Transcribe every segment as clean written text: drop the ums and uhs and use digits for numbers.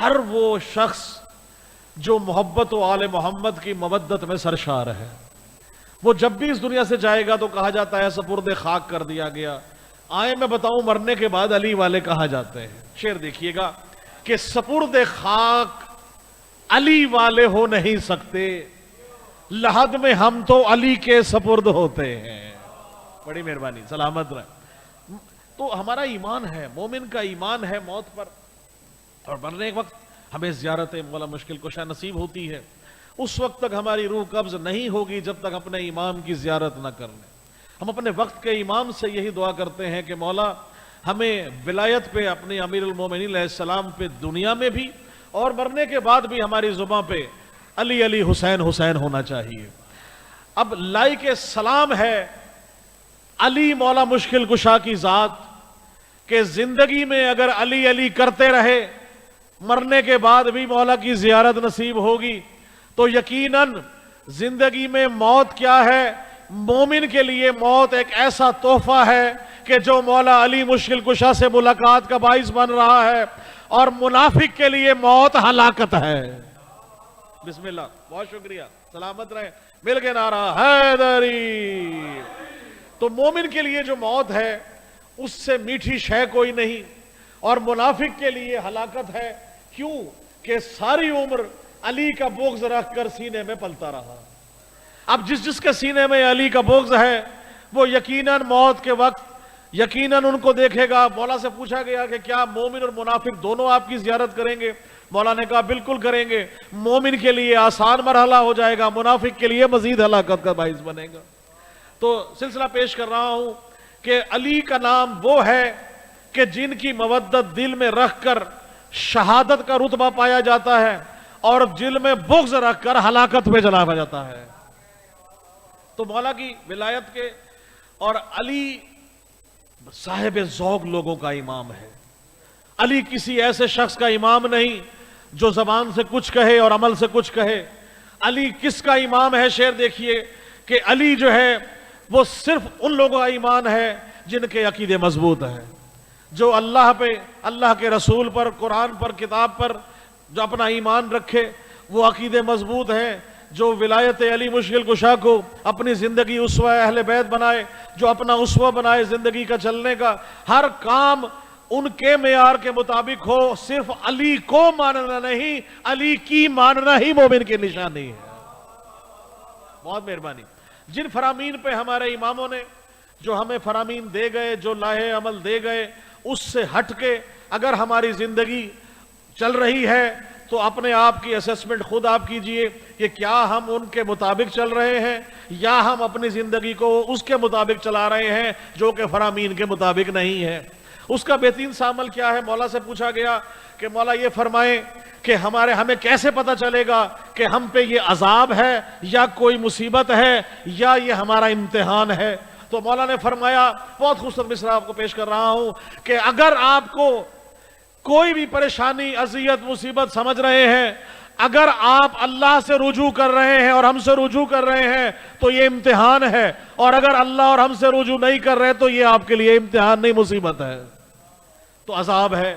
ہر وہ شخص جو محبت و آل محمد کی مودت میں سرشار ہے، وہ جب بھی اس دنیا سے جائے گا تو کہا جاتا ہے سپرد خاک کر دیا گیا۔ آئے میں بتاؤں مرنے کے بعد علی والے کہا جاتے ہیں۔ شعر دیکھیے گا کہ سپرد خاک علی والے ہو نہیں سکتے، لحد میں ہم تو علی کے سپرد ہوتے ہیں۔ بڑی مہربانی، سلامت رہے۔ تو ہمارا ایمان ہے، مومن کا ایمان ہے موت پر، اور مرنے کے وقت ہمیں زیارت مولا مشکل کشا نصیب ہوتی ہے۔ اس وقت تک ہماری روح قبض نہیں ہوگی جب تک اپنے امام کی زیارت نہ کر لیں۔ ہم اپنے وقت کے امام سے یہی دعا کرتے ہیں کہ مولا ہمیں ولایت پہ، اپنے امیر المومنین علیہ السلام پہ دنیا میں بھی اور مرنے کے بعد بھی ہماری زباں پہ علی علی حسین حسین ہونا چاہیے۔ اب لائق سلام ہے علی مولا مشکل کشا کی ذات کہ زندگی میں اگر علی علی کرتے رہے، مرنے کے بعد بھی مولا کی زیارت نصیب ہوگی۔ تو یقیناً زندگی میں موت کیا ہے؟ مومن کے لیے موت ایک ایسا تحفہ ہے کہ جو مولا علی مشکل کشا سے ملاقات کا باعث بن رہا ہے، اور منافق کے لیے موت ہلاکت ہے۔ بسم اللہ، بہت شکریہ، سلامت رہے، مل کے نعرہ حیدری۔ تو مومن کے لیے جو موت ہے اس سے میٹھی شے کوئی نہیں، اور منافق کے لیے ہلاکت ہے۔ کیوں کہ ساری عمر علی کا بغض رکھ کر سینے میں پلتا رہا۔ اب جس کے سینے میں علی کا بغض ہے وہ یقیناً موت کے وقت یقیناً ان کو دیکھے گا۔ مولا سے پوچھا گیا کہ کیا مومن اور منافق دونوں آپ کی زیارت کریں گے؟ مولا نے کہا بالکل کریں گے۔ مومن کے لیے آسان مرحلہ ہو جائے گا، منافق کے لیے مزید ہلاکت کا باعث بنے گا۔ تو سلسلہ پیش کر رہا ہوں کہ علی کا نام وہ ہے کہ جن کی مودت دل میں رکھ کر شہادت کا رتبہ پایا جاتا ہے، اور دل میں بغض رکھ کر ہلاکت پہ جلایا جاتا ہے۔ تو مولا کی ولایت کے اور علی صاحب ذوق لوگوں کا امام ہے۔ علی کسی ایسے شخص کا امام نہیں جو زبان سے کچھ کہے اور عمل سے کچھ کہے۔ علی کس کا امام ہے؟ شعر دیکھیے کہ علی جو ہے وہ صرف ان لوگوں کا ایمان ہے جن کے عقیدے مضبوط ہیں، جو اللہ پہ، اللہ کے رسول پر، قرآن پر، کتاب پر جو اپنا ایمان رکھے، وہ عقیدے مضبوط ہیں۔ جو ولایت علی مشکل کشا کو اپنی زندگی اسوہ اہل بیت بنائے، جو اپنا اسوہ بنائے زندگی کا چلنے کا، ہر کام ان کے معیار کے مطابق ہو، صرف علی کو ماننا نہیں، علی کی ماننا ہی مومن کی نشانی ہے۔ بہت مہربانی۔ جن فرامین پہ ہمارے اماموں نے جو ہمیں فرامین دے گئے، جو لاہے عمل دے گئے، اس سے ہٹ کے اگر ہماری زندگی چل رہی ہے تو اپنے آپ کی اسیسمنٹ خود آپ کیجئے کہ کیا ہم ان کے مطابق چل رہے ہیں یا ہم اپنی زندگی کو اس کے مطابق چلا رہے ہیں جو کہ فرامین کے مطابق نہیں ہے۔ اس کا بہترین سا عمل کیا ہے؟ مولا سے پوچھا گیا کہ مولا یہ فرمائیں کہ ہمیں کیسے پتہ چلے گا کہ ہم پہ یہ عذاب ہے یا کوئی مصیبت ہے یا یہ ہمارا امتحان ہے؟ تو مولا نے فرمایا، بہت خوبصورت مصرع آپ کو پیش کر رہا ہوں، کہ اگر آپ کو کوئی بھی پریشانی، اذیت، مصیبت سمجھ رہے ہیں، اگر آپ اللہ سے رجوع کر رہے ہیں اور ہم سے رجوع کر رہے ہیں تو یہ امتحان ہے، اور اگر اللہ اور ہم سے رجوع نہیں کر رہے تو یہ آپ کے لیے امتحان نہیں، مصیبت ہے، تو عذاب ہے۔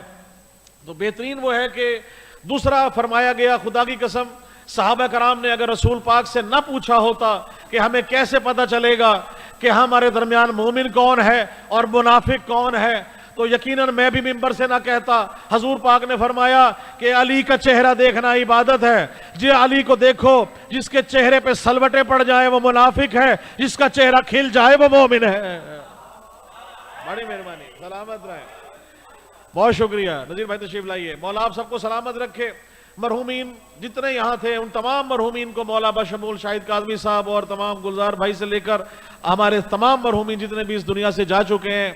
تو بہترین وہ ہے کہ دوسرا فرمایا گیا، خدا کی قسم صحابہ کرام نے اگر رسول پاک سے نہ پوچھا ہوتا کہ ہمیں کیسے پتہ چلے گا کہ ہمارے درمیان مومن کون ہے اور منافق کون ہے، تو یقیناً میں بھی ممبر سے نہ کہتا۔ حضور پاک نے فرمایا کہ علی کا چہرہ دیکھنا عبادت ہے، جی علی کو دیکھو، جس کے چہرے پہ سلوٹیں پڑ جائیں وہ منافق ہے، جس کا چہرہ کھل جائے وہ مومن ہے۔ بڑی مہربانی، سلامت رہیں، بہت شکریہ۔ نذیر بھائی تشریف لائیے، مولا آپ سب کو سلامت رکھے۔ مرحومین جتنے یہاں تھے ان تمام مرحومین کو مولا بشمول شاہد کاظمی صاحب اور تمام گلزار بھائی سے لے کر ہمارے تمام مرحومین جتنے بھی اس دنیا سے جا چکے ہیں،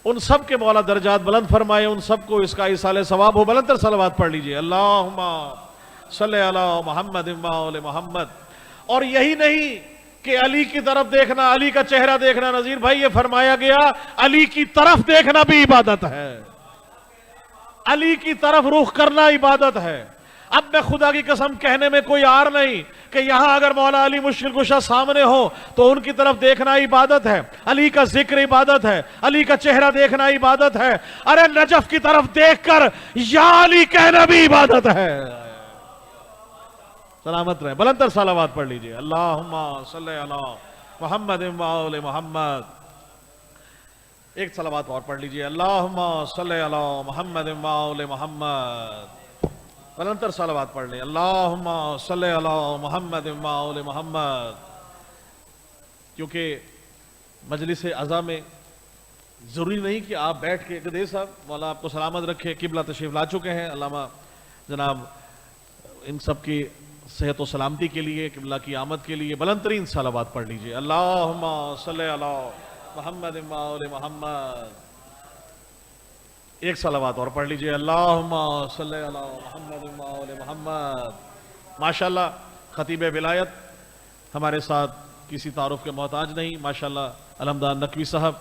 ان سب کے مولا درجات بلند فرمائے، ان سب کو اس کا ایصال ثواب ہو۔ بلند تر صلوات پڑھ لیجئے، اللہم صلی علی محمد و محمد۔ اور یہی نہیں کہ علی کی طرف دیکھنا، علی کا چہرہ دیکھنا، نذیر بھائی یہ فرمایا گیا علی کی طرف دیکھنا بھی عبادت ہے، علی کی طرف رخ کرنا عبادت ہے، اب میں خدا کی قسم کہنے میں کوئی آر نہیں کہ یہاں اگر مولا علی مشکل کشا سامنے ہو تو ان کی طرف دیکھنا عبادت ہے، علی کا ذکر عبادت ہے، علی کا چہرہ دیکھنا عبادت ہے، ارے نجف کی طرف دیکھ کر یا علی کہنا بھی عبادت ہے۔ سلامت رہے، بلندر صلوات پڑھ لیجئے، اللہم صلی علی محمد و آل محمد۔ ایک صلوات اور پڑھ لیجئے، اللہم صلی علی محمد و آل محمد۔ بلندر صلوات پڑھ لیں، اللہم صلی علی محمد و آل محمد۔ کیونکہ مجلس عزا میں ضروری نہیں کہ آپ بیٹھ کے گدے صاحب مولا آپ کو سلامت رکھے، قبلہ تشریف لا چکے ہیں، علامہ جناب ان سب کی صحت و سلامتی کے لیے، قبلہ کی آمد کے لیے بلند ترین صلوات پڑھ لیجئے، اللہم صلی علی محمد و آل محمد۔ ایک صلوات اور پڑھ لیجئے، اللہم صلی علی محمد و آل محمد۔ ماشاءاللہ خطیب ولایت ہمارے ساتھ کسی تعارف کے محتاج نہیں، ماشاءاللہ علمدار نقوی صاحب،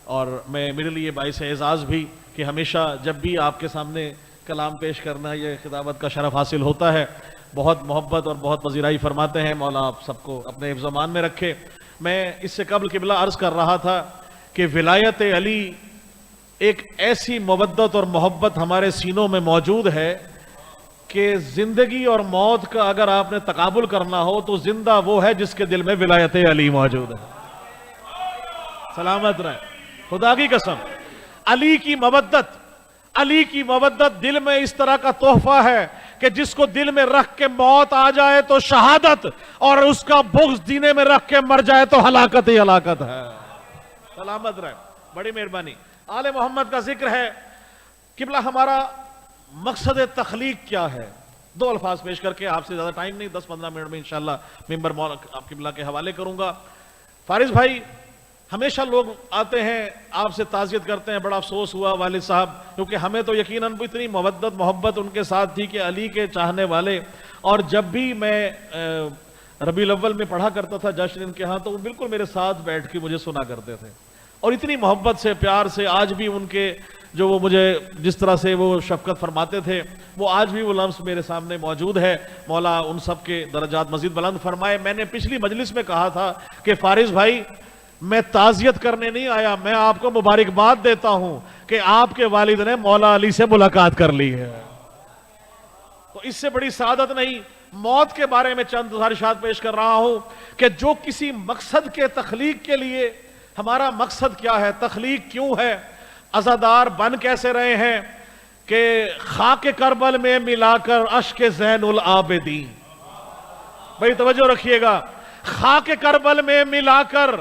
اور میرے لیے باعث اعزاز بھی کہ ہمیشہ جب بھی آپ کے سامنے کلام پیش کرنا یہ خطابت کا شرف حاصل ہوتا ہے، بہت محبت اور بہت پذیرائی فرماتے ہیں، مولا آپ سب کو اپنے حفظ و امان میں رکھے۔ میں اس سے قبل قبلہ عرض کر رہا تھا کہ ولایت علی ایک ایسی مودت اور محبت ہمارے سینوں میں موجود ہے کہ زندگی اور موت کا اگر آپ نے تقابل کرنا ہو تو زندہ وہ ہے جس کے دل میں ولایت علی موجود ہے۔ سلامت رہے، خدا کی قسم علی کی مودت دل میں اس طرح کا تحفہ ہے کہ جس کو دل میں رکھ کے موت آ جائے تو شہادت، اور اس کا بغض سینے میں رکھ کے مر جائے تو ہلاکت ہی ہلاکت ہے۔ سلامت رہے، بڑی مہربانی۔ آل محمد کا ذکر ہے، قبلہ ہمارا مقصد تخلیق کیا ہے؟ دو الفاظ پیش کر کے آپ سے زیادہ ٹائم نہیں، 10-15 منٹ میں انشاءاللہ ممبر آپ قبلہ کے حوالے کروں گا۔ فارس بھائی، ہمیشہ لوگ آتے ہیں آپ سے تعزیت کرتے ہیں، بڑا افسوس ہوا والد صاحب، کیونکہ ہمیں تو یقیناً اتنی مودت محبت ان کے ساتھ تھی کہ علی کے چاہنے والے، اور جب بھی میں ربیع الاول میں پڑھا کرتا تھا جشن ان کے ہاں تو وہ بالکل میرے ساتھ بیٹھ کے مجھے سنا کرتے تھے، اور اتنی محبت سے پیار سے آج بھی ان کے جو وہ مجھے جس طرح سے وہ شفقت فرماتے تھے وہ آج بھی وہ لمس میرے سامنے موجود ہے۔ مولا ان سب کے درجات مزید بلند فرمائے۔ میں نے پچھلی مجلس میں کہا تھا کہ فارس بھائی میں تعزیت کرنے نہیں آیا، میں آپ کو مبارکباد دیتا ہوں کہ آپ کے والد نے مولا علی سے ملاقات کر لی ہے، تو اس سے بڑی سعادت نہیں۔ موت کے بارے میں چند گزارشات پیش کر رہا ہوں کہ جو کسی مقصد کے تخلیق کے لیے، ہمارا مقصد کیا ہے، تخلیق کیوں ہے، عزادار بن کیسے رہے ہیں کہ خاک کربل میں ملا کر اشک زین العابدین، بھئی توجہ رکھیے گا، خاک کربل میں ملا کر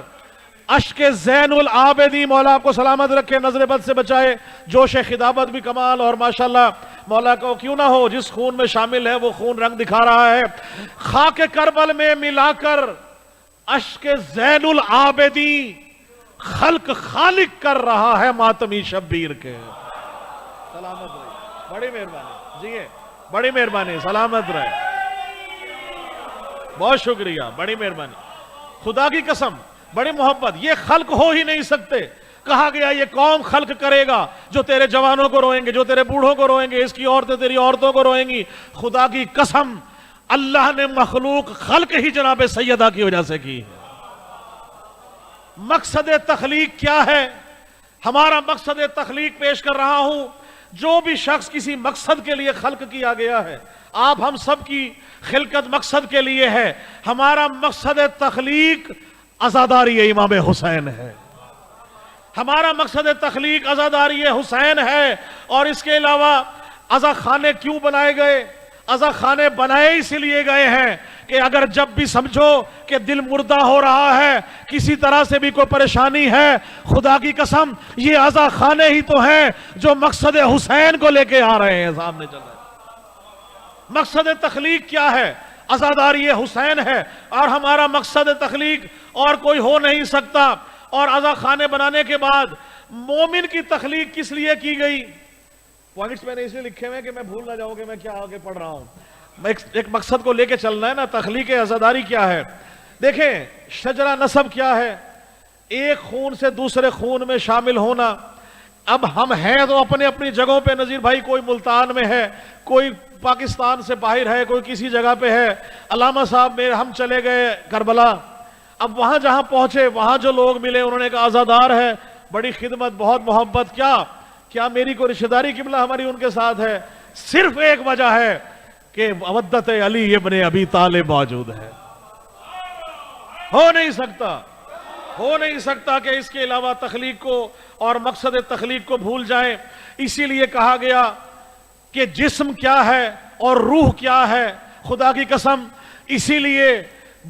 اشک زین العابدین، مولا آپ کو سلامت رکھے، نظر بد سے بچائے، جوش خطابت بھی کمال، اور ماشاءاللہ مولا کو کیوں نہ ہو جس خون میں شامل ہے وہ خون رنگ دکھا رہا ہے۔ خاک کربل میں ملا کر اشک زین العابدین، خلق خالق کر رہا ہے ماتمی شبیر کے۔ سلامت رہے، بڑی مہربانی، جی بڑی مہربانی، سلامت رہے، بہت شکریہ، بڑی مہربانی، خدا کی قسم بڑی محبت۔ یہ خلق ہو ہی نہیں سکتے، کہا گیا یہ قوم خلق کرے گا جو تیرے جوانوں کو روئیں گے، جو تیرے بوڑھوں کو روئیں گے، اس کی عورتیں تیری عورتوں کو روئیں گی۔ خدا کی قسم اللہ نے مخلوق خلق ہی جناب سیدہ کی وجہ سے کی ہے۔ مقصد تخلیق کیا ہے؟ ہمارا مقصد تخلیق پیش کر رہا ہوں۔ جو بھی شخص کسی مقصد کے لیے خلق کیا گیا ہے، آپ ہم سب کی خلقت مقصد کے لیے ہے۔ ہمارا مقصد تخلیق عزاداری امام حسین ہے، ہمارا مقصد تخلیق عزاداری حسین ہے۔ اور اس کے علاوہ عزا خانے کیوں بنائے گئے؟ عزا خانے بنائے اس لیے گئے ہیں کہ اگر جب بھی سمجھو کہ دل مردہ ہو رہا ہے، کسی طرح سے بھی کوئی پریشانی ہے، خدا کی قسم یہ عزا خانے ہی تو ہیں جو مقصد حسین کو لے کے آ رہے ہیں، سامنے چل رہے ہیں۔ مقصد تخلیق کیا ہے؟ عزاداری حسین ہے، اور ہمارا مقصد تخلیق اور کوئی ہو نہیں سکتا۔ اور عزا خانے بنانے کے بعد مومن کی تخلیق کس لیے کی گئی؟ پوائنٹس میں نے اس لیے لکھے ہوئے کہ میں بھول نہ جاؤں کہ میں کیا آگے پڑھ رہا ہوں، ایک مقصد کو لے کے چلنا ہے نا۔ تخلیق عزاداری کیا ہے؟ دیکھیں شجرہ نسب کیا ہے؟ ایک خون سے دوسرے خون میں شامل ہونا۔ اب ہم ہیں تو اپنے اپنی جگہوں پہ، نذیر بھائی کوئی ملتان میں ہے، کوئی پاکستان سے باہر ہے، کوئی کسی جگہ پہ ہے، علامہ صاحب ہم چلے گئے کربلا، اب وہاں جہاں پہنچے وہاں جو لوگ ملے انہوں نے کہا عزادار ہے، بڑی خدمت، بہت محبت، کیا میری کوئی رشتہ داری قبلہ ہماری ان کے ساتھ ہے؟ صرف ایک وجہ ہے کہ مودت علی ابن ابی طالب موجود ہے۔ ہو نہیں سکتا کہ اس کے علاوہ تخلیق کو اور مقصد تخلیق کو بھول جائیں۔ اسی لیے کہا گیا کہ جسم کیا ہے اور روح کیا ہے، خدا کی قسم اسی لیے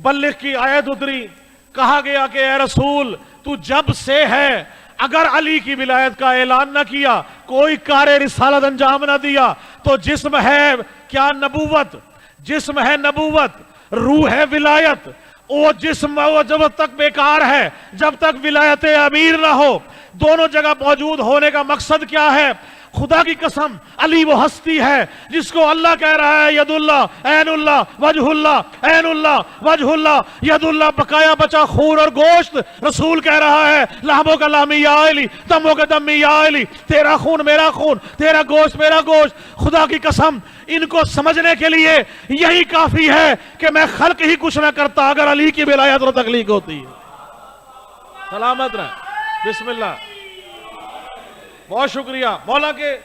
بلغ کی آیت اتری، کہا گیا کہ اے رسول تو جب سے ہے اگر علی کی ولایت کا اعلان نہ کیا، کوئی کار رسالت انجام نہ دیا تو جسم ہے کیا؟ نبوت، جسم ہے نبوت، روح ہے ولایت، وہ جسم وہ جب تک بیکار ہے جب تک ولایت امیر نہ ہو۔ دونوں جگہ موجود ہونے کا مقصد کیا ہے؟ خدا کی قسم علی وہ ہستی ہے جس کو اللہ کہہ رہا ہے ید اللہ عین اللہ وجہ اللہ عین اللہ وجہ اللہ ید اللہ، بقایا بچا خون اور گوشت۔ رسول کہہ رہا ہے لہموں کا لامی یا علی، دموں کا دمی یا علی، تیرا خون میرا خون، تیرا گوشت میرا گوشت۔ خدا کی قسم ان کو سمجھنے کے لیے یہی کافی ہے کہ میں خلق ہی کچھ نہ کرتا اگر علی کی ولایت اور تخلیق ہوتی ہے۔ سلامت رہے، بسم اللہ۔ بہت شکریہ۔ مولا کے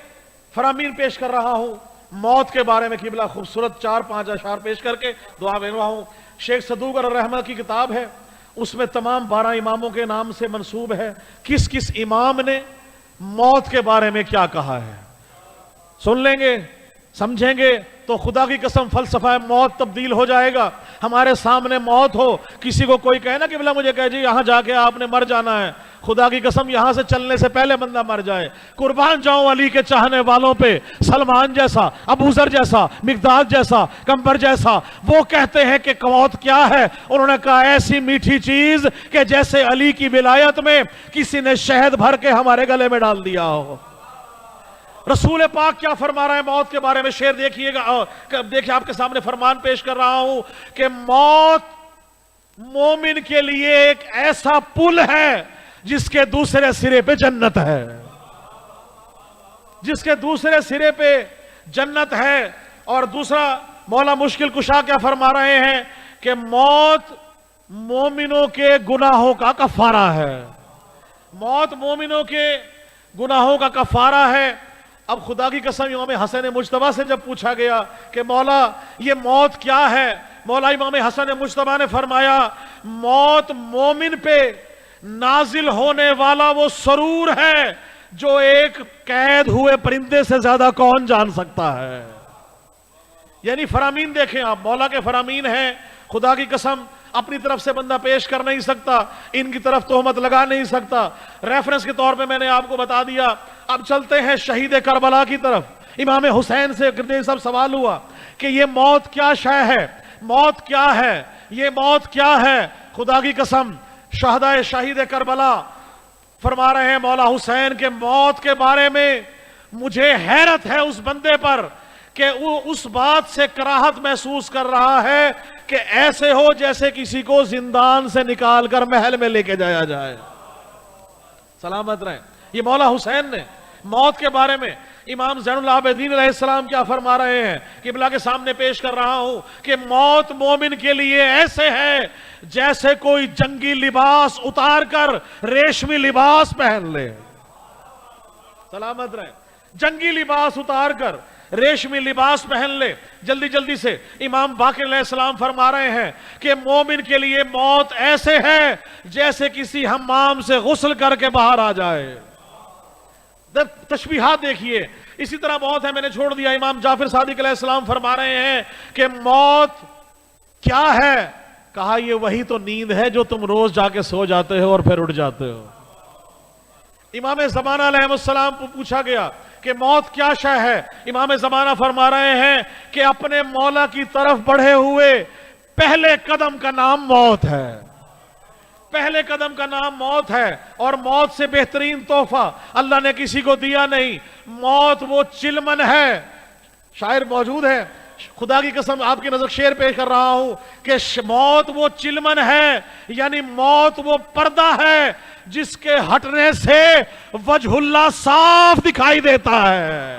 فرامین پیش کر رہا ہوں، موت کے بارے میں قبلہ خوبصورت 4-5 اشعار پیش کر کے دعا بے رہا ہوں۔ شیخ صدوق الرحمہ کی کتاب ہے، اس میں تمام 12 اماموں کے نام سے منسوب ہے، کس کس امام نے موت کے بارے میں کیا کہا ہے۔ سن لیں گے، سمجھیں گے تو خدا کی قسم فلسفہ موت تبدیل ہو جائے گا۔ ہمارے سامنے موت ہو، کسی کو کوئی کہے نا کہ بلا مجھے کہے جی یہاں جا کے آپ نے مر جانا ہے، خدا کی قسم یہاں سے چلنے سے پہلے بندہ مر جائے۔ قربان جاؤں علی کے چاہنے والوں پہ، سلمان جیسا، ابو ذر جیسا، مقداد جیسا، کمبر جیسا، وہ کہتے ہیں کہ موت کیا ہے؟ انہوں نے کہا ایسی میٹھی چیز کہ جیسے علی کی ولایت میں کسی نے شہد بھر کے ہمارے گلے میں ڈال دیا ہو۔ رسول پاک کیا فرما رہے ہیں موت کے بارے میں؟ شعر دیکھیے گا، دیکھیں آپ کے سامنے فرمان پیش کر رہا ہوں کہ موت مومن کے لیے ایک ایسا پل ہے جس کے دوسرے سرے پہ جنت ہے، جس کے دوسرے سرے پہ جنت ہے۔ اور دوسرا مولا مشکل کشا کیا فرما رہے ہیں کہ موت مومنوں کے گناہوں کا کفارہ ہے، موت مومنوں کے گناہوں کا کفارہ ہے۔ اب خدا کی قسم امام حسن مجتبیٰ سے جب پوچھا گیا کہ مولا یہ موت کیا ہے، مولا امام حسن مجتبیٰ نے فرمایا موت مومن پہ نازل ہونے والا وہ سرور ہے جو ایک قید ہوئے پرندے سے زیادہ کون جان سکتا ہے۔ یعنی فرامین دیکھیں آپ، مولا کے فرامین ہیں، خدا کی قسم اپنی طرف سے بندہ پیش کر نہیں سکتا، ان کی طرف تہمت لگا نہیں سکتا۔ ریفرنس کے طور پہ میں نے آپ کو بتا دیا۔ اب چلتے ہیں شہید کربلا کی طرف۔ امام حسین سے سب سوال ہوا کہ یہ موت کیا شے ہے، موت کیا ہے، یہ موت کیا ہے؟ خدا کی قسم شہدائے شہید کربلا فرما رہے ہیں مولا حسین کے موت کے بارے میں مجھے حیرت ہے اس بندے پر کہ وہ اس بات سے کراہت محسوس کر رہا ہے کہ ایسے ہو جیسے کسی کو زندان سے نکال کر محل میں لے کے جایا جائے۔ سلامت رہیں۔ یہ مولا حسین نے موت کے بارے میں امام زین العابدین علیہ السلام کیا فرما رہے ہیں، قبلہ کے سامنے پیش کر رہا ہوں کہ موت مومن کے لیے ایسے ہے جیسے کوئی جنگی لباس اتار کر ریشمی لباس پہن لے۔ سلامت رہے۔ جنگی لباس اتار کر ریشمی لباس پہن لے۔ جلدی جلدی سے امام باقر علیہ السلام فرما رہے ہیں کہ مومن کے لیے موت ایسے ہے جیسے کسی حمام سے غسل کر کے باہر آ جائے۔ تشبیہات دیکھیے، اسی طرح بہت ہے، میں نے چھوڑ دیا۔ امام جعفر صادق علیہ السلام فرما رہے ہیں کہ موت کیا ہے؟ کہا یہ وہی تو نیند ہے جو تم روز جا کے سو جاتے ہو اور پھر اٹھ جاتے ہو۔ امام زمانہ علیہ السلام کو پوچھا گیا کہ موت کیا شے ہے؟ امام زمانہ فرما رہے ہیں کہ اپنے مولا کی طرف بڑھے ہوئے پہلے قدم کا نام موت ہے، پہلے قدم کا نام موت ہے، اور موت سے بہترین تحفہ اللہ نے کسی کو دیا نہیں۔ موت وہ چلمن ہے، شاعر موجود ہے، خدا کی قسم آپ کی نظر شعر پیش کر رہا ہوں کہ موت وہ چلمن ہے، یعنی موت وہ پردہ ہے جس کے ہٹنے سے وجہ اللہ صاف دکھائی دیتا ہے۔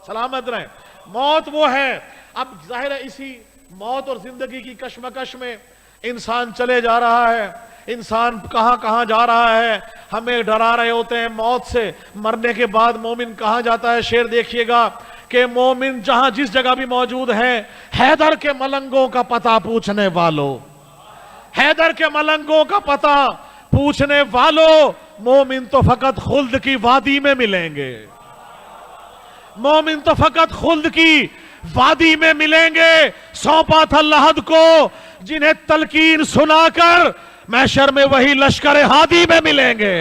سلامت رہیں۔ موت وہ ہے. اب ظاہر ہے اسی موت اور زندگی کی کشمکش میں انسان چلے جا رہا ہے, انسان کہاں کہاں جا رہا ہے, ہمیں ڈرا رہے ہوتے ہیں موت سے. مرنے کے بعد مومن کہاں جاتا ہے؟ شعر دیکھیے گا کہ مومن جہاں جس جگہ بھی موجود ہے, حیدر کے ملنگوں کا پتہ پوچھنے والوں, حیدر کے ملنگوں کا پتہ پوچھنے والوں, مومن تو فقط خلد کی وادی میں ملیں گے, مومن تو فقط خلد کی وادی میں ملیں گے. سونپا تھا لحد کو جنہیں تلقین سنا کر, محشر میں وہی لشکر ہادی میں ملیں گے.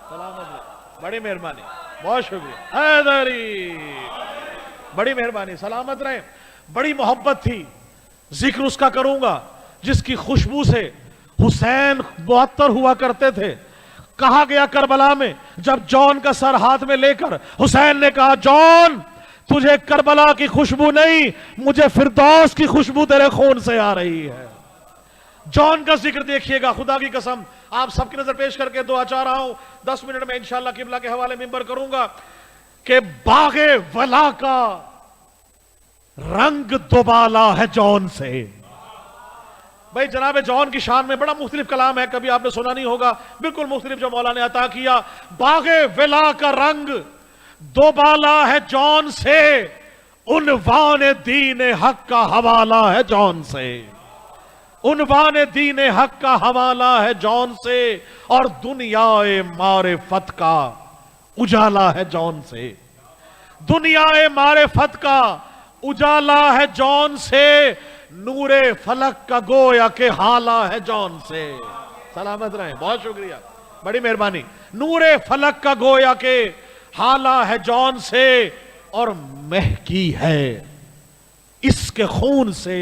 سلامت, بڑی مہربانی, بہت شکریہ حیدری, بڑی مہربانی, سلامت رہیں. بڑی محبت تھی, ذکر اس کا کروں گا جس کی خوشبو سے حسین معطر ہوا کرتے تھے. کہا گیا کربلا میں جب جون کا سر ہاتھ میں لے کر حسین نے کہا, جون تجھے کربلا کی خوشبو نہیں, مجھے فردوس کی خوشبو تیرے خون سے آ رہی ہے. جون کا ذکر دیکھیے گا, خدا کی قسم آپ سب کی نظر پیش کر کے دعا چاہ رہا ہوں. 10 منٹ میں انشاءاللہ قبلہ کے حوالے منبر کروں گا کہ باغ ولا کا رنگ دوبالا ہے جون سے. بھائی جناب جون کی شان میں بڑا مختلف کلام ہے, کبھی آپ نے سنا نہیں ہوگا, بالکل مختلف جو مولا نے عطا کیا. باغ ولا کا رنگ دوبالا ہے جون سے, عنوان دین حق کا حوالہ ہے جون سے, عنوان دین حق کا حوالہ ہے جون سے, اور دنیا معرفت کا اجالا ہے جون سے, دنیا معرفت کا اجالا ہے جون سے, نور فلک کا گویا کہ حالہ ہے جون سے. سلامت رہیں, بہت شکریہ, بڑی مہربانی. نور فلک کا گویا کہ حالہ ہے جون سے, اور مہکی ہے اس کے خون سے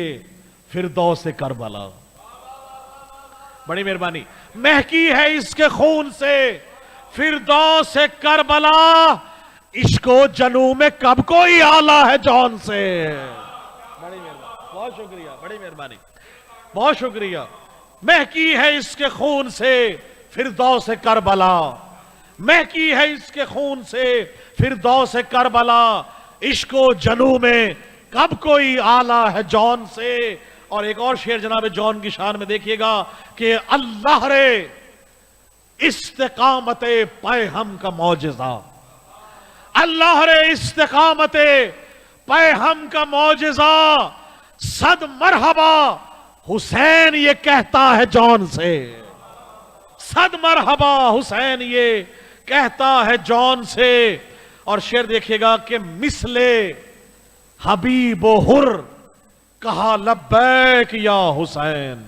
فردوس کربلا. بڑی مہربانی, مہکی ہے اس کے خون سے فردوس کربلا, عشق و جنوں میں کب کوئی آلہ ہے جون سے. بڑی مہربانی, بہت شکریہ, بڑی مہربانی, بہت شکریہ. مہکی ہے اس کے خون سے فردوس کربلا, مہکی ہے اس کے خون سے فردوس کربلا, عشق و جنوں میں کب کوئی آلہ ہے جون سے. اور ایک اور شعر جناب جون کی شان میں دیکھیے گا کہ اللہ رے استقامت پے ہم کا معجزہ, اللہ رے استقامت پے ہم کا معجزہ, صد مرحبا حسین یہ کہتا ہے جون سے, صد مرحبا حسین یہ کہتا ہے جون سے. اور شعر دیکھیے گا کہ مثل حبیب و حر کہا لبیک یا حسین,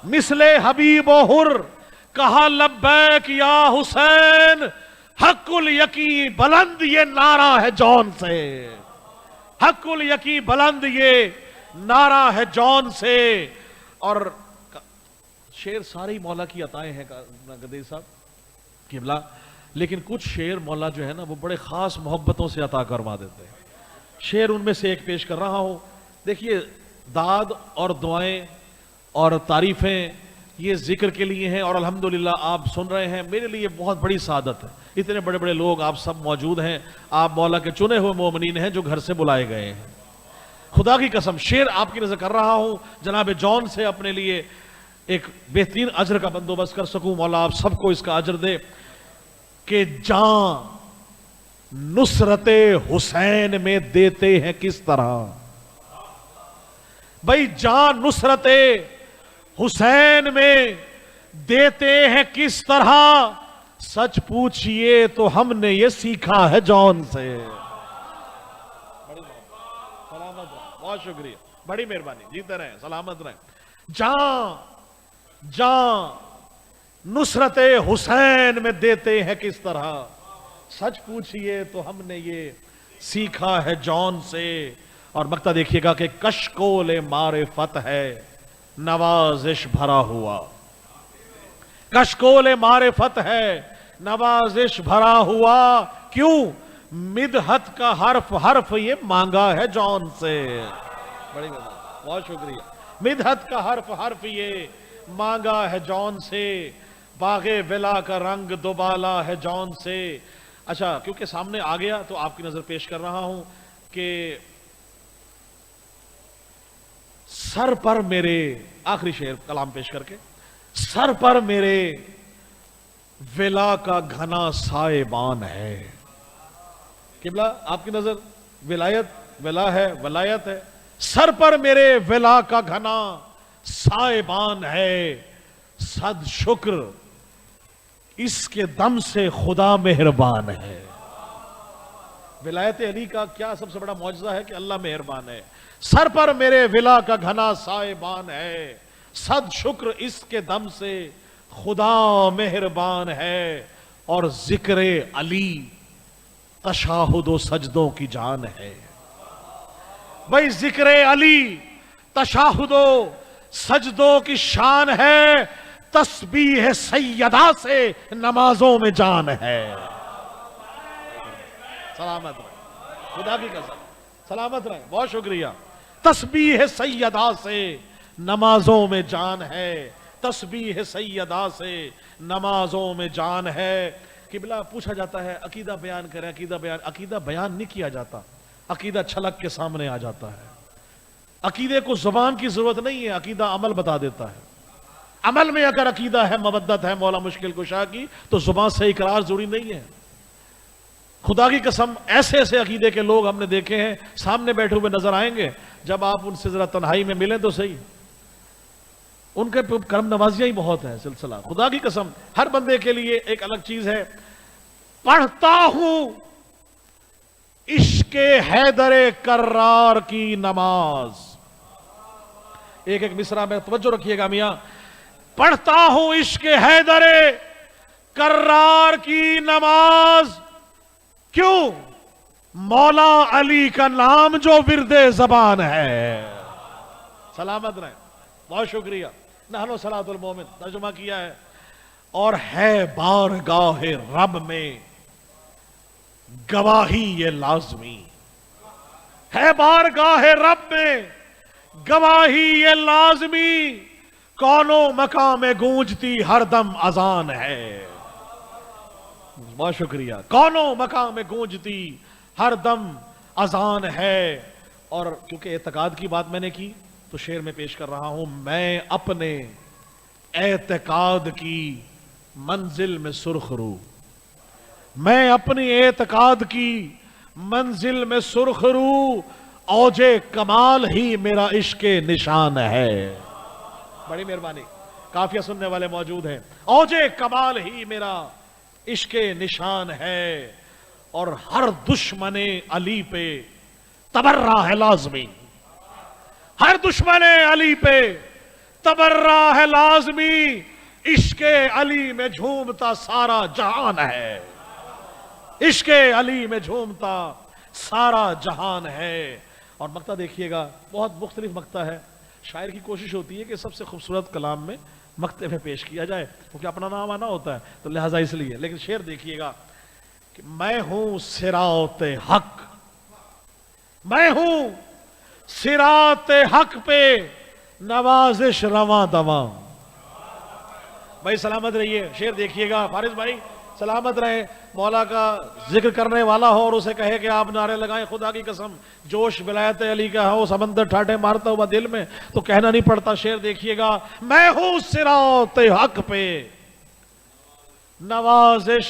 مثل حبیب و حر کہا لبیک یا حسین, حق الیقین بلند یہ نعرہ ہے جون سے, حق الیقین بلند یہ نعرہ ہے جون سے. اور شعر ساری مولا کی عطائیں ہیں گدیر صاحب قبلہ, لیکن کچھ شعر مولا جو ہے نا وہ بڑے خاص محبتوں سے عطا کروا دیتے ہیں. شعر ان میں سے ایک پیش کر رہا ہوں. دیکھیے داد اور دعائیں اور تعریفیں یہ ذکر کے لیے ہیں, اور الحمدللہ آپ سن رہے ہیں, میرے لیے بہت بڑی سعادت ہے. اتنے بڑے بڑے لوگ آپ سب موجود ہیں, آپ مولا کے چنے ہوئے مومنین ہیں جو گھر سے بلائے گئے ہیں. خدا کی قسم شعر آپ کی نظر کر رہا ہوں جناب جون سے اپنے لیے ایک بہترین اجر کا بندوبست کر سکوں. مولا آپ سب کو اس کا اجر دے کہ جان نصرت حسین میں دیتے ہیں کس طرح. بھائی جان نصرت حسین میں دیتے ہیں کس طرح, سچ پوچھئے تو ہم نے یہ سیکھا ہے جون سے. سلامت رہیں, بہت شکریہ, بڑی مہربانی, جیتے رہیں, سلامت رہیں. جان نصرت حسین میں دیتے ہیں کس طرح, سچ پوچھئے تو ہم نے یہ سیکھا ہے جون سے. اور مقطع دیکھیے گا کہ کشکول معرفت ہے نوازش بھرا ہوا, کشکول معرفت ہے نوازش بھرا ہوا, کیوں مدحت کا حرف حرف یہ مانگا ہے جون سے. بڑی بہت شکریہ. مدحت کا حرف حرف یہ مانگا ہے جون سے, باغ ولا کا رنگ دوبالا ہے جون سے, اچھا کیونکہ سامنے آ گیا تو آپ کی نظر پیش کر رہا ہوں کہ سر پر میرے، آخری شعر کلام پیش کر کے، سر پر میرے ولا کا گھنا سائبان ہے. قبلہ آپ کی نظر ولایت، ولا ہے، ولایت ہے، سر پر میرے ولا کا گھنا سائبان ہے، صد شکر اس کے دم سے خدا مہربان ہے. ولایت علی کا کیا سب سے بڑا معجزہ ہے کہ اللہ مہربان ہے. سر پر میرے ولا کا گھنا سائبان ہے، صد شکر اس کے دم سے خدا مہربان ہے. اور ذکر علی تشاہد و سجدوں کی جان ہے. بھائی ذکر علی تشاہد و سجدوں کی شان ہے، تسبیح سیدہ سے نمازوں میں جان ہے. سلامت رہے، خدا کی قسم سلامت رہے، بہت شکریہ. تسبیح سیدہ سے نمازوں میں جان ہے، تسبیح سیدہ سے نمازوں میں جان ہے. قبلہ پوچھا جاتا ہے عقیدہ بیان کریں، عقیدہ بیان نہیں کیا جاتا، عقیدہ چھلک کے سامنے آ جاتا ہے. عقیدے کو زبان کی ضرورت نہیں ہے، عقیدہ عمل بتا دیتا ہے. عمل میں اگر عقیدہ ہے، مودت ہے مولا مشکل کشا کی، تو زبان سے اقرار ضروری نہیں ہے. خدا کی قسم ایسے ایسے عقیدے کے لوگ ہم نے دیکھے ہیں، سامنے بیٹھے ہوئے نظر آئیں گے، جب آپ ان سے ذرا تنہائی میں ملیں تو صحیح، ان کے کرم نوازیاں ہی بہت ہیں سلسلہ. خدا کی قسم ہر بندے کے لیے ایک الگ چیز ہے. پڑھتا ہوں عشق حیدر کرار کی نماز. ایک مصرع میں توجہ رکھیے گا میاں. پڑھتا ہوں عشق حیدر کرار کی نماز، کیوں؟ مولا علی کا نام جو ورد زبان ہے. سلامت رہیں، بہت شکریہ. نحن صلاۃ المومن ترجمہ کیا ہے. اور ہے بارگاہ رب میں گواہی یہ لازمی، ہے بارگاہ رب میں گواہی یہ لازمی، کونوں مقام میں گونجتی ہر دم اذان ہے. بہت شکریہ. کونوں مقام میں گونجتی ہر دم اذان ہے. اور کیونکہ اعتقاد کی بات میں نے کی تو شعر میں پیش کر رہا ہوں. میں اپنے اعتقاد کی منزل میں سرخ رو، میں اپنی اعتقاد کی منزل میں سرخ رو، اوج کمال ہی میرا عشق نشان ہے. بڑی مہربانی، کافیہ سننے والے موجود ہیں. اوج کمال ہی میرا عشق نشان ہے. اور ہر دشمن علی پہ تبرہ ہے لازمی، ہر دشمن علی پہ تبرہ ہے لازمی، عشق علی میں جھومتا سارا جہان ہے، عشق علی میں جھومتا سارا جہان ہے. اور مقطع دیکھیے گا، بہت مختلف مقطع ہے. شاعر کی کوشش ہوتی ہے کہ سب سے خوبصورت کلام میں مقطع میں پیش کیا جائے، کیونکہ اپنا نام آنا ہوتا ہے تو لہذا اس لیے. لیکن شعر دیکھیے گا کہ میں ہوں صراط حق، میں ہوں صراط حق پہ نوازش رواں دواں. بھائی سلامت رہیے. شعر دیکھیے گا فارس بھائی، سلامت رہے. مولا کا ذکر کرنے والا ہو اور اسے کہے کہ آپ نعرے لگائیں، خدا کی قسم جوش ولایت علی کا ہو، سمندر ٹھاٹے مارتا ہوا دل میں، تو کہنا نہیں پڑتا. شعر دیکھیے گا. میں ہوں صراط حق پہ نوازش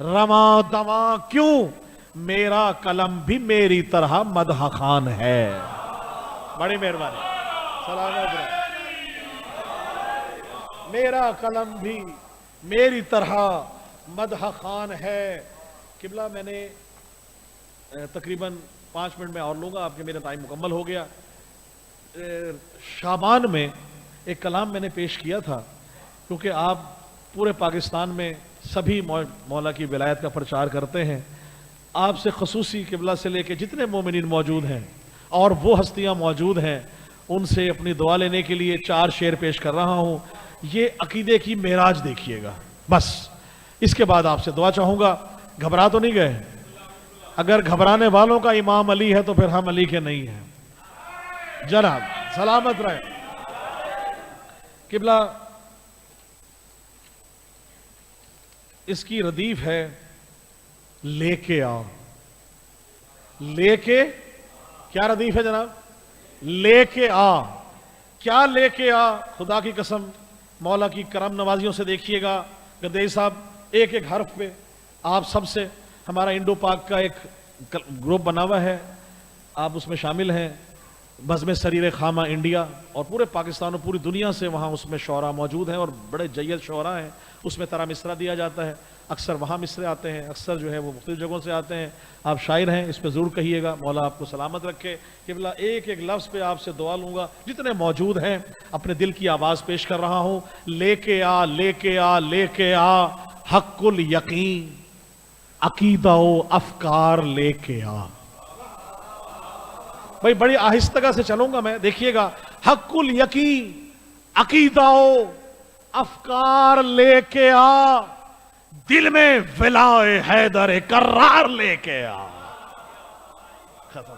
رواں دواں، کیوں؟ میرا قلم بھی میری طرح مدح خان ہے. بڑی مہربانی، سلامت رہے. میرا قلم بھی میری طرح مدح خان ہے. قبلہ میں نے تقریباً 5 منٹ میں اور لوں گا، آپ کے میرا ٹائم مکمل ہو گیا. شعبان میں ایک کلام میں نے پیش کیا تھا، کیونکہ آپ پورے پاکستان میں سبھی مولا کی ولایت کا پرچار کرتے ہیں. آپ سے خصوصی قبلہ سے لے کے جتنے مومنین موجود ہیں اور وہ ہستیاں موجود ہیں، ان سے اپنی دعا لینے کے لیے 4 شعر پیش کر رہا ہوں. یہ عقیدے کی معراج دیکھیے گا. بس اس کے بعد آپ سے دعا چاہوں گا. گھبرا تو نہیں گئے؟ اگر گھبرانے والوں کا امام علی ہے تو پھر ہم علی کے نہیں ہیں. جناب سلامت رہے. قبلہ اس کی ردیف ہے لے کے آ. لے کے کیا ردیف ہے جناب؟ لے کے آ. کیا لے کے آ؟ خدا کی قسم مولا کی کرم نوازیوں سے دیکھیے گا گدئی صاحب ایک ایک حرف پہ آپ سب سے. ہمارا انڈو پاک کا ایک گروپ بنا ہوا ہے, آپ اس میں شامل ہیں. بزم سریر خامہ انڈیا, اور پورے پاکستان اور پوری دنیا سے وہاں اس میں شعراء موجود ہیں اور بڑے جید شعراء ہیں. اس میں طرح مصرع دیا جاتا ہے, اکثر وہاں مصرے آتے ہیں, اکثر جو ہے وہ مختلف جگہوں سے آتے ہیں. آپ شاعر ہیں, اس پہ ضرور کہیے گا. مولا آپ کو سلامت رکھے. قبلہ ایک ایک لفظ پہ آپ سے دعا لوں گا. جتنے موجود ہیں اپنے دل کی آواز پیش کر رہا ہوں. لے کے آ, لے کے آ, لے کے آ حق الیقین, عقیدہ و افکار لے کے آ. بھائی بڑی آہستگی سے چلوں گا میں, دیکھیے گا. حق الیقین, عقیدہ و افکار لے کے آ, دل میں ولائے حیدر کرار لے کے آ. ختم.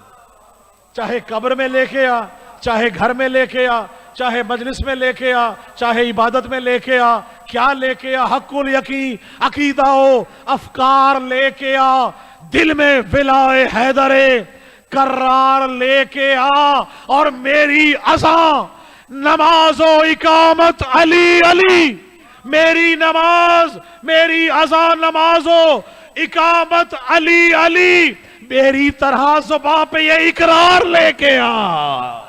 چاہے قبر میں لے کے آ, چاہے گھر میں لے کے آ, چاہے مجلس میں لے کے آ, چاہے عبادت میں لے کے آ, کیا لے کے آ؟ حق الیقین, عقیدہ و افکار لے کے آ, دل میں ولائے حیدر کرار لے کے آ. اور میری اذان نماز و اقامت علی علی, میری نماز, میری اذان نماز و اقامت علی علی, میری طرح زباں پہ یہ اقرار لے کے آ.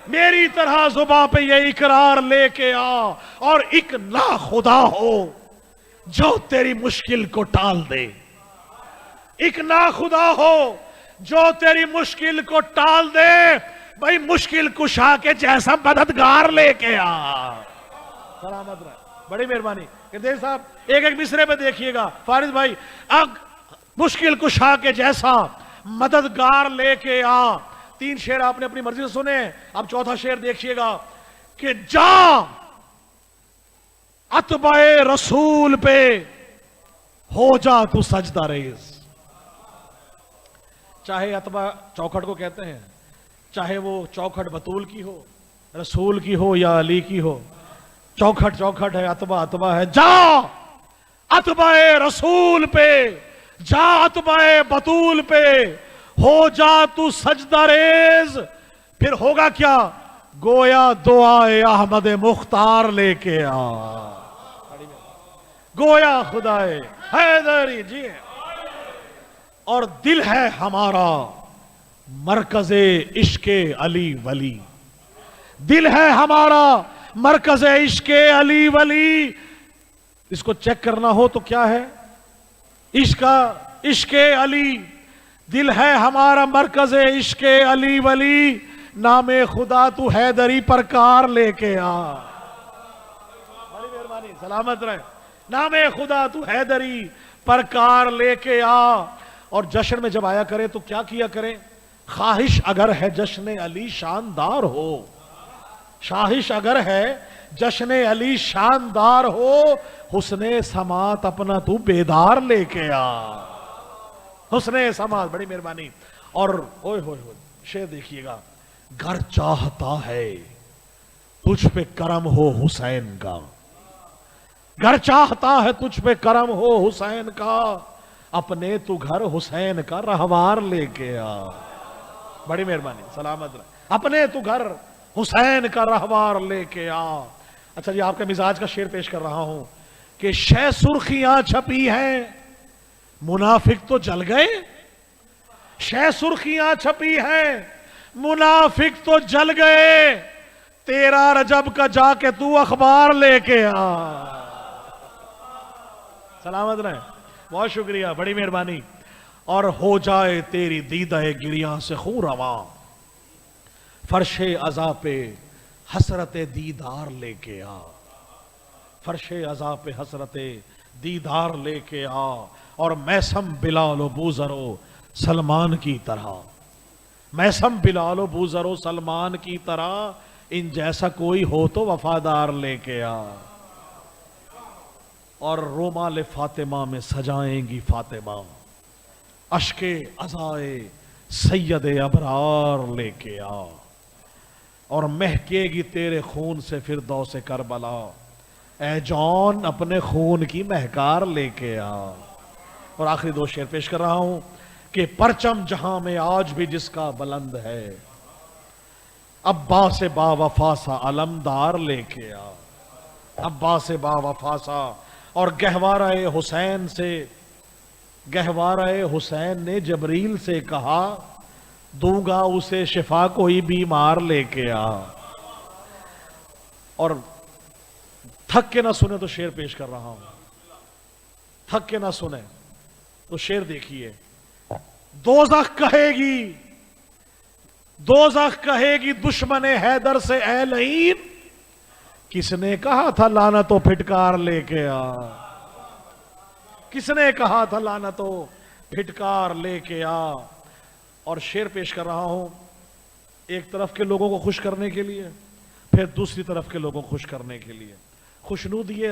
میری طرح زباں پہ یہ اقرار لے کے آ. اور ایک نا خدا ہو جو تیری مشکل کو ٹال دے. ایک نا خدا ہو جو تیری مشکل کو ٹال دے. بھائی مشکل کشا کے جیسا مددگار لے کے آ. سلامت رہے. بڑی مہربانی. کہ صاحب ایک ایک مصرے پہ دیکھیے گا. فارض بھائی مشکل کشا کے جیسا مددگار لے کے آ. 3 شعر آپ نے اپنی مرضی سے سنے. اب چوتھا شعر دیکھیے گا کہ جا اتباع رسول پہ ہو جا تو سجدہ ریز. چاہے اتباع چوکھٹ کو کہتے ہیں, چاہے وہ چوکھٹ بطول کی ہو, رسول کی ہو یا علی کی ہو, چوکھٹ چوکھٹ ہے, اتباع اتباع ہے. جا اتباع رسول پہ, جا اتباع بطول پہ ہو جا تو سجدہ ریز. پھر ہوگا کیا؟ گویا دعائے احمد مختار لے کے آ. گویا خدائے حیدری جی. اور دل ہے ہمارا مرکز عشق علی ولی, دل ہے ہمارا مرکز عشق علی ولی. اس کو چیک کرنا ہو تو کیا ہے؟ عشق علی. دل ہے ہمارا مرکز عشق علی ولی, نام خدا تو حیدری پر کار لے کے آ. بڑی مہربانی, سلامت رہے. نام خدا تو حیدری پر کار لے کے آ. اور جشن میں جب آیا کرے تو کیا کیا کریں؟ خواہش اگر ہے جشن علی شاندار ہو, خواہش اگر ہے جشن علی شاندار ہو, حسن سماعت اپنا تو بیدار لے کے آ. حسن سماعت. بڑی مہربانی. اور اوئے ہوئے ہوئے شعر دیکھیے گا. گر چاہتا ہے تجھ پہ کرم ہو حسین کا, گر چاہتا ہے تجھ پہ کرم ہو حسین کا, اپنے تو گھر حسین کا رہوار لے کے آ. بڑی مہربانی, سلامت رہے. اپنے تو گھر حسین کا رہوار لے کے آ. اچھا جی, آپ کے مزاج کا شعر پیش کر رہا ہوں کہ شہ سرخیاں چھپی ہیں منافق تو جل گئے. شہ سرخیاں چھپی ہیں منافق تو جل گئے, 13 رجب کا جا کے تو اخبار لے کے آ. سلامت رہے. بہت شکریہ, بڑی مہربانی. اور ہو جائے تیری دیدہ گریاں سے خون رواں, فرش عزا پہ حسرت دیدار لے کے آ. فرش عزا پہ حسرت دیدار لے کے آ. اور میسم بلال و بوذر و سلمان کی طرح, میسم بلال و بوذر و سلمان کی طرح ان جیسا کوئی ہو تو وفادار لے کے آ. اور رومال فاطمہ میں سجائیں گی فاطمہ, اشک عزائے سید ابرار لے کے آ. اور مہکے گی تیرے خون سے فردوس کربلا, اے جان اپنے خون کی مہکار لے کے آ. اور آخری دو شعر پیش کر رہا ہوں کہ پرچم جہاں میں آج بھی جس کا بلند ہے، عباس با وفا سا علمدار لے کے آ. عباس با وفا سا. اور گہوارہ حسین نے جبریل سے کہا دوں گا اسے شفا کوئی بیمار لے کے آ. اور تھک کے نہ سنے تو شعر پیش کر رہا ہوں، تھک کے نہ سنے تو شعر دیکھیے. دوزخ کہے گی دشمن حیدر سے اے لعین، کس نے کہا تھا لعنت و پھٹکار لے کے آ. کس نے کہا تھا لعنت و پھٹکار لے کے آ. اور شعر پیش کر رہا ہوں ایک طرف کے لوگوں کو خوش کرنے کے لیے، پھر دوسری طرف کے لوگوں کو خوش کرنے کے لیے. خوشنودی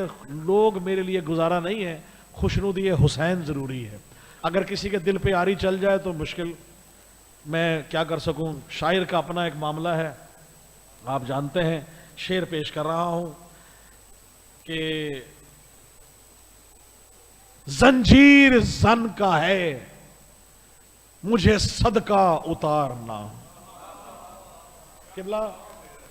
لوگ میرے لیے گزارا نہیں ہے، خوشنودی حسین ضروری ہے. اگر کسی کے دل پہ آری چل جائے تو مشکل، میں کیا کر سکوں. شاعر کا اپنا ایک معاملہ ہے، آپ جانتے ہیں. شعر پیش کر رہا ہوں کہ زنجیر زن کا ہے مجھے صدقہ اتارنا. قبلہ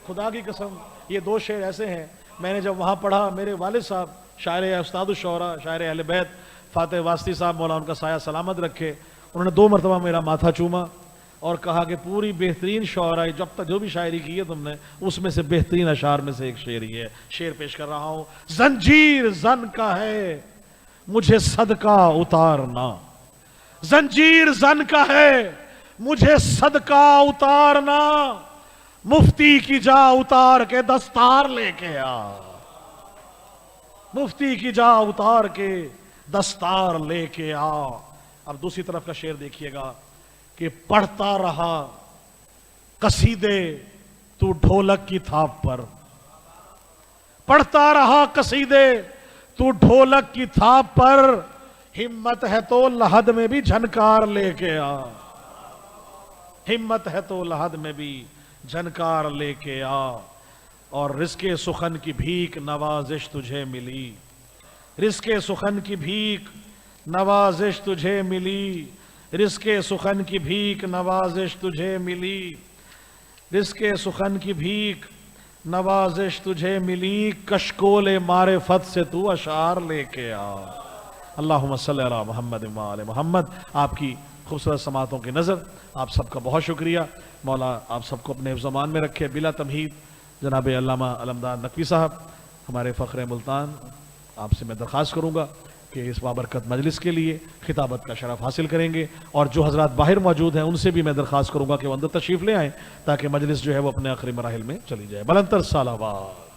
خدا کی قسم یہ دو شعر ایسے ہیں، میں نے جب وہاں پڑھا میرے والد صاحب شاعر استاد الشعراء شاعر اہل بیت فاتح واسطی صاحب مولا ان کا سایہ سلامت رکھے، انہوں نے 2 مرتبہ میرا ماتھا چوما اور کہا کہ پوری بہترین شعراء جب تک جو بھی شاعری کی ہے تم نے اس میں سے بہترین اشعار میں سے ایک شعر ہی ہے. شعر پیش کر رہا ہوں. زنجیر زن کا ہے مجھے صدقہ اتارنا. زنجیر زن کا ہے مجھے صدقہ اتارنا، مفتی کی جا اتار کے دستار لے کے آ. مفتی کی جا اتار کے دستار لے کے آ. اب دوسری طرف کا شعر دیکھیے گا کہ پڑھتا رہا قصیدے تو ڈھولک کی تھاپ پر. پڑھتا رہا قصیدے تو ڈھولک کی تھاپ پر، ہمت ہے تو لحد میں بھی جھنکار لے کے آ. ہمت ہے تو لحد میں بھی جھنکار لے کے آ. اور رزق سخن کی بھیک نوازش تجھے ملی. رزق سخن کی بھیک نوازش تجھے ملی. رزق سخن کی بھیک نوازش تجھے ملی. رزق سخن کی بھیک نوازش تجھے ملی. کشکول معرفت سے تو اشعار لے کے آ. اللہم صلی علی محمد و آل محمد. آپ کی خوبصورت سماعتوں کی نظر آپ سب کا بہت شکریہ. مولا آپ سب کو اپنے حفظ و امان میں رکھے. بلا تمہید جناب علامہ علمدار نقوی صاحب ہمارے فخر ملتان، آپ سے میں درخواست کروں گا کہ اس بابرکت مجلس کے لیے خطابت کا شرف حاصل کریں گے. اور جو حضرات باہر موجود ہیں ان سے بھی میں درخواست کروں گا کہ وہ اندر تشریف لے آئیں تاکہ مجلس جو ہے وہ اپنے آخری مراحل میں چلی جائے. بلندتر صلوات.